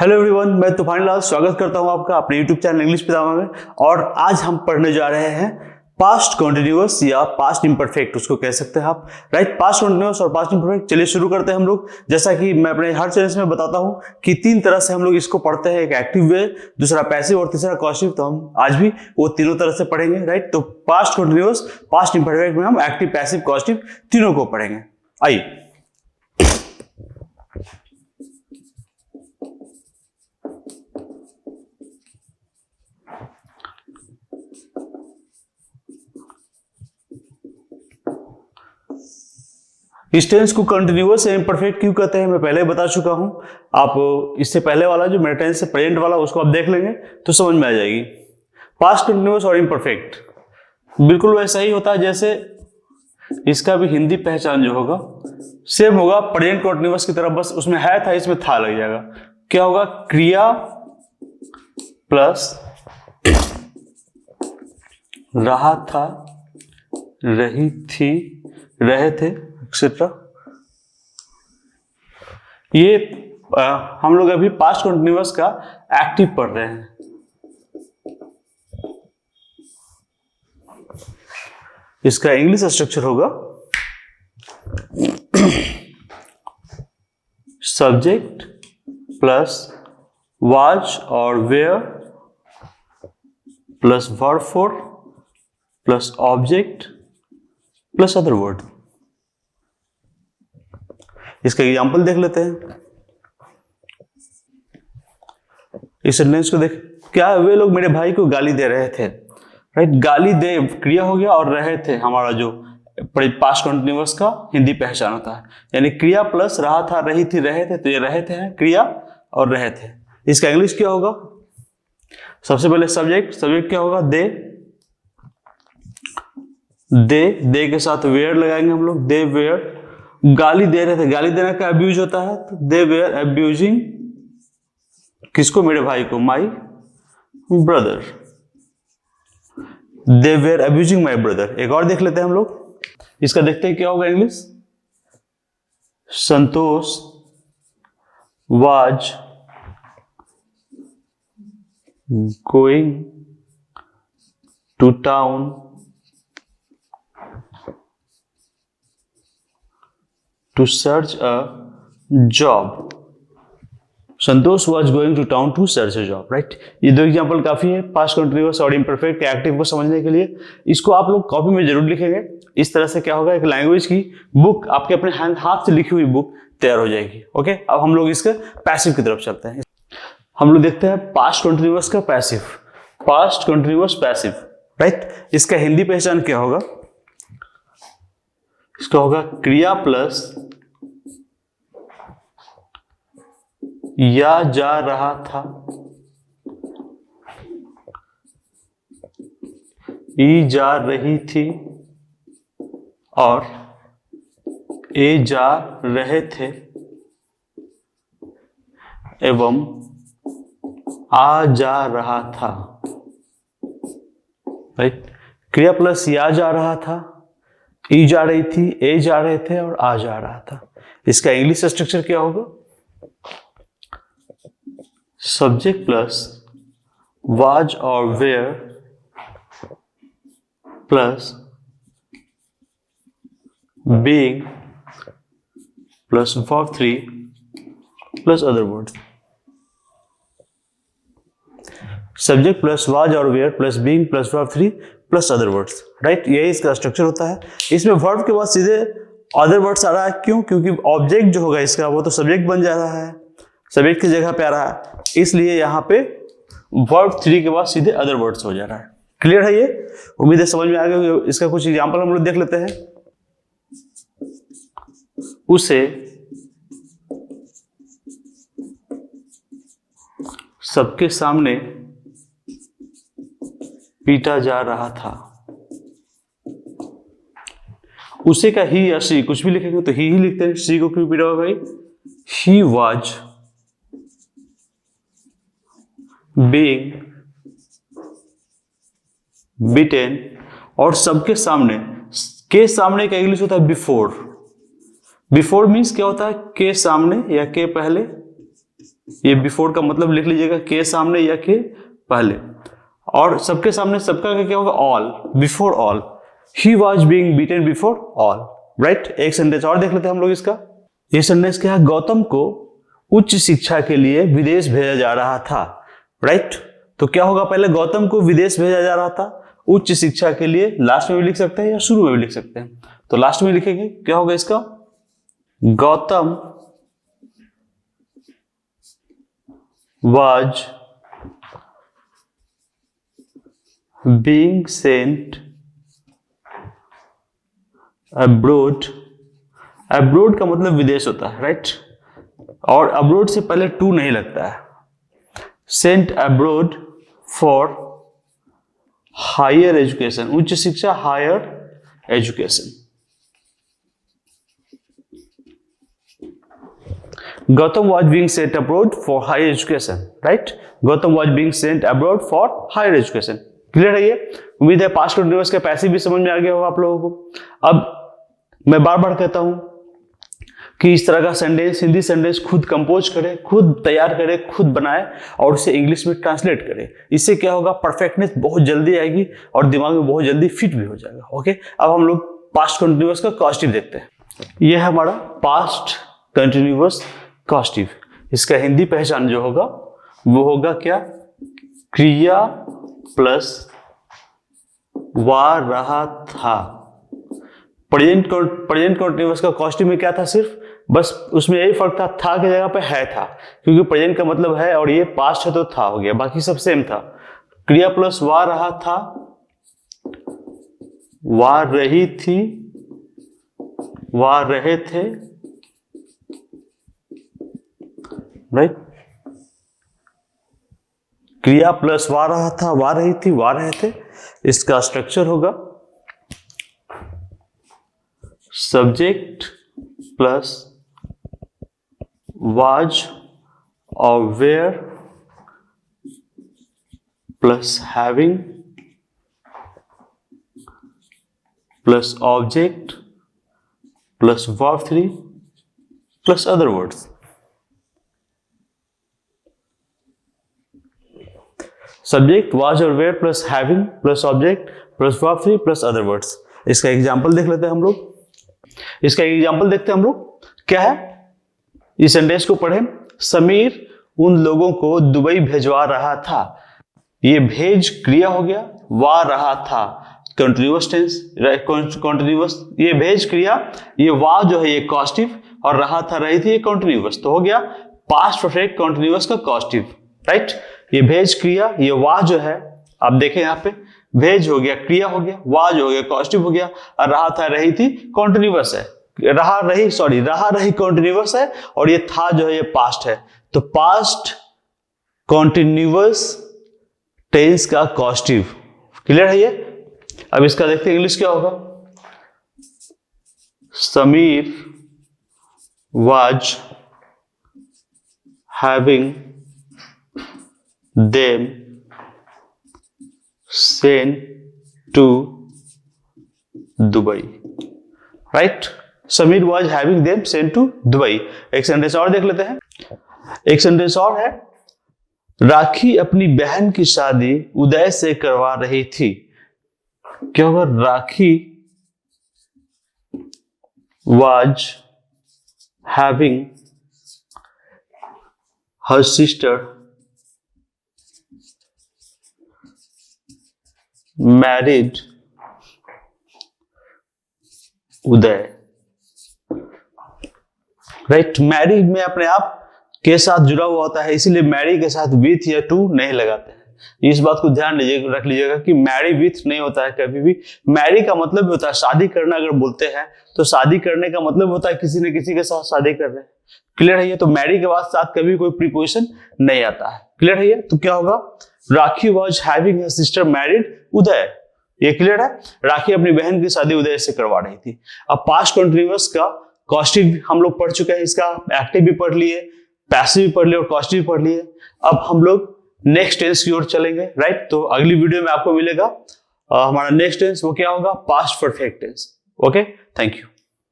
Hello everyone, मैं तूफानी लाल स्वागत करता हूं आपका अपने यूट्यूब चैनल इंग्लिश पितामह में। और आज हम पढ़ने जा रहे हैं पास्ट कॉन्टिन्यूअस या पास्ट इम्परफेक्ट, उसको कह सकते हैं आप, राइट। पास्ट कॉन्टिन्यूअस और पास्ट इम्परफेक्ट। चलिए शुरू करते हैं हम लोग। जैसा कि मैं अपने हर चैनल में बताता हूं कि तीन तरह से हम लोग इसको पढ़ते हैं, एक एक्टिव वे, दूसरा पैसिव और तीसरा कॉसिव। तो हम आज भी वो तीनों तरह से पढ़ेंगे, राइट। तो पास्ट कॉन्टिन्यूअस, पास्ट इम्परफेक्ट में हम एक्टिव, पैसिव, कॉसिव तीनों को पढ़ेंगे। आइए, इस टेंस को कंटिन्यूअस या इम्परफेक्ट क्यों कहते हैं मैं पहले बता चुका हूं। आप इससे पहले वाला जो मेरा टेंस है प्रेजेंट वाला, उसको आप देख लेंगे तो समझ में आ जाएगी। पास्ट कंटिन्यूअस और इम्परफेक्ट बिल्कुल वैसा ही होता है जैसे इसका भी हिंदी पहचान जो होगा सेम होगा प्रेजेंट कंटिन्यूअस की तरह, बस उसमें है था, इसमें था लग जाएगा। क्या होगा? क्रिया प्लस रहा था, रही थी, रहे थे, एक्सेट्रा। ये हम लोग अभी पास्ट कंटिन्यूअस का एक्टिव पढ़ रहे हैं। इसका इंग्लिश स्ट्रक्चर होगा सब्जेक्ट प्लस वाज और were plus verb four plus object plus other word. इसका एग्जांपल देख लेते हैं। इस सेंटेंस को देख, क्या वे लोग मेरे भाई को गाली दे रहे थे, राइट। गाली दे क्रिया हो गया और रहे थे हमारा जो पास्ट कंटिन्यूअस का हिंदी पहचान होता है, यानी क्रिया प्लस रहा था, रही थी, रहे थे। तो ये रहे थे हैं, क्रिया और रहे थे। इसका इंग्लिश क्या होगा? सबसे पहले सब्जेक्ट, सब्जेक्ट क्या होगा? दे, दे के साथ वेयर लगाएंगे हम लोग, दे वेयर। गाली दे रहे थे, गाली देने का अब्यूज होता है, तो दे वेयर अब्यूजिंग किसको? मेरे भाई को, my brother. They were abusing my brother. एक और देख लेते हैं हम लोग, इसका देखते हैं क्या होगा English. Santosh was going to town to search a job. Santosh was going to town to search a job, right? ये दो एग्जांपल काफी है पास्ट कंटिन्यूअस और इम्परफेक्ट एक्टिव को समझने के लिए। इसको आप लोग कॉपी में जरूर लिखेंगे। इस तरह से क्या होगा, एक लैंग्वेज की बुक, आपके अपने हाथ से लिखी हुई बुक तैयार हो जाएगी। ओके, अब हम लोग इसके पैसिव की तरफ चलते हैं। हम लोग देखते हैं पास्ट कंटिन्यूअस का passive, past continuous passive, right. इसका हिंदी पहचान क्या होगा? इसका होगा क्रिया प्लस या जा रहा था, ई जा रही थी और ए जा रहे थे एवं आ जा रहा था, राइट। क्रिया प्लस या जा रहा था, ई जा रही थी, ए जा रहे थे और आ जा रहा था। इसका इंग्लिश स्ट्रक्चर क्या होगा? सब्जेक्ट प्लस वाज और were plus being plus verb 3 plus other word. Subject plus was और were plus being plus verb 3 plus other words, right. यही इसका स्ट्रक्चर होता है। इसमें वर्ब के बाद सीधे अदर वर्ड्स आ रहा है, क्यों? क्योंकि ऑब्जेक्ट जो होगा इसका वो तो सब्जेक्ट बन जा रहा है, सब्जेक्ट की जगह पे आ रहा है, इसलिए यहाँ पे वर्ब 3 के बाद सीधे अदर वर्ड्स हो जा रहा है। क्लियर है ये? उम्मीद है समझ में आ गया। इसका कुछ एग्जाम्पल हम लोग देख लेते हैं। उसे सबके सामने पीटा जा रहा था। उसे का ही या शी कुछ भी लिखेंगे तो ही लिखते हैं, शी को क्यों पीटा होगा भाई? He was being beaten. और सबके सामने, के सामने का इंग्लिश होता है बिफोर। बिफोर मीन्स क्या होता है? के सामने या के पहले ये बिफोर का मतलब लिख लीजिएगा के सामने या के पहले, और सबके सामने सबका क्या होगा, all, before all. He was being beaten before all, right. एक सेंटेंस और देख लेते हैं हम लोग इसका। ये सेंटेंस क्या है, गौतम को उच्च शिक्षा के लिए विदेश भेजा जा रहा था, राइट। तो क्या होगा, पहले गौतम को विदेश भेजा जा रहा था उच्च शिक्षा के लिए, लास्ट में भी लिख सकते हैं या शुरू में भी लिख सकते हैं, तो लास्ट में लिखेंगे। क्या होगा इसका, Gautam was being sent abroad। abroad का मतलब विदेश होता है, राइट, और abroad से पहले टू नहीं लगता है। sent abroad for higher education, उच्च शिक्षा, higher education। Gautam was being sent abroad for higher education, right? Gautam was being sent abroad for higher education। Clear है ये? उम्मीद है पास्ट कंटिन्यूअस के पैसिव भी समझ में आ गया होगा आप लोगों को। अब मैं बार बार कहता हूं कि इस तरह का सेंटेंस, हिंदी सेंटेंस खुद कंपोज करे, खुद तैयार करे, खुद बनाए और उसे इंग्लिश में ट्रांसलेट करे। इससे क्या होगा, परफेक्टनेस बहुत जल्दी आएगी और दिमाग में बहुत जल्दी फिट भी हो जाएगा। ओके, अब हम लोग पास्ट कंटिन्यूअस का कॉस्टिव देखते हैं। यह है हमारा पास्ट कंटिन्यूअस कॉस्टिव। इसका हिंदी पहचान जो होगा वो होगा क्या, क्रिया प्लस वा रहा था। प्रेजेंट कंटिन्यूअस का कॉस्टिव में क्या था, सिर्फ बस उसमें यही फर्क था की जगह पे है था, क्योंकि प्रेजेंट का मतलब है और ये पास्ट है तो था हो गया, बाकी सब सेम था। क्रिया प्लस वा रहा था, वा रही थी, वा रहे थे, राइट। क्रिया प्लस वा रहा था, वा रही थी, वा रहे थे। इसका स्ट्रक्चर होगा सब्जेक्ट प्लस वाज और were plus having plus object plus verb 3 plus other words. Subject was और were plus having plus object plus verb 3 plus other words. इसका एग्जांपल देख लेते हैं हम लोग। इसका एग्जांपल देखते हैं हम लोग, क्या है, इस सेंटेंस को पढ़ें। समीर उन लोगों को दुबई भेजवा रहा था। ये भेज क्रिया हो गया, वा रहा था कंटिन्यूअस टेंस, कंटिन्यूअस। ये भेज क्रिया, ये वा जो है ये कॉस्टिव और रहा था रही थी ये कंटिन्यूअस, तो हो गया पास्ट परफेक्ट कंटिन्यूअस का कॉस्टिव, राइट। ये भेज क्रिया, ये वा जो है, आप देखें यहाँ पे भेज हो गया क्रिया हो गया, वा जो हो गया कॉस्टिव हो गया, और रहा था रही थी कंटिन्यूअस है, रहा रही कंटिन्यूअस है और ये था जो है ये पास्ट है, तो पास्ट कंटिन्यूअस टेंस का कॉस्टिव। क्लियर है ये? अब इसका देखते हैं इंग्लिश क्या होगा। Sameer was having them sent to Dubai, right? Sameer was having them sent to Dubai। एक सेंटेंस और देख लेते हैं। एक सेंटेंस और है, राखी अपनी बहन की शादी उदय से करवा रही थी। क्या होगा, राखी was having her sister married Uday, right. Married में अपने आप के साथ जुड़ा हुआ होता है, इसीलिए मैरी के साथ विथ या टू नहीं लगाते हैं। इस बात को ध्यान रख लीजिएगा कि मैरी विथ नहीं होता है कभी भी। मैरी का मतलब होता है शादी करना। अगर बोलते हैं तो शादी करने का मतलब होता है किसी न किसी के साथ शादी कर रहे हैं। क्लियर है ये? तो मैरी के बाद साथ कभी कोई प्रीपोजिशन नहीं आता है। क्लियर है ये? तो क्या होगा, Rakhi was having her sister married Uday. ये क्लियर है? राखी अपनी बहन की शादी उदय से करवा रही थी। अब पास्ट कंटिन्यूअस का कॉस्टिव हम लोग पढ़ चुके हैं, इसका एक्टिव भी पढ़ लिए, पैसिव भी पढ़ लिए और कॉस्टिव भी पढ़ लिए। अब हम लोग नेक्स्ट टेंस की ओर चलेंगे, राइट। तो अगली वीडियो में आपको मिलेगा हमारा नेक्स्ट टेंस, वो क्या होगा, past perfect tense. Okay, thank you.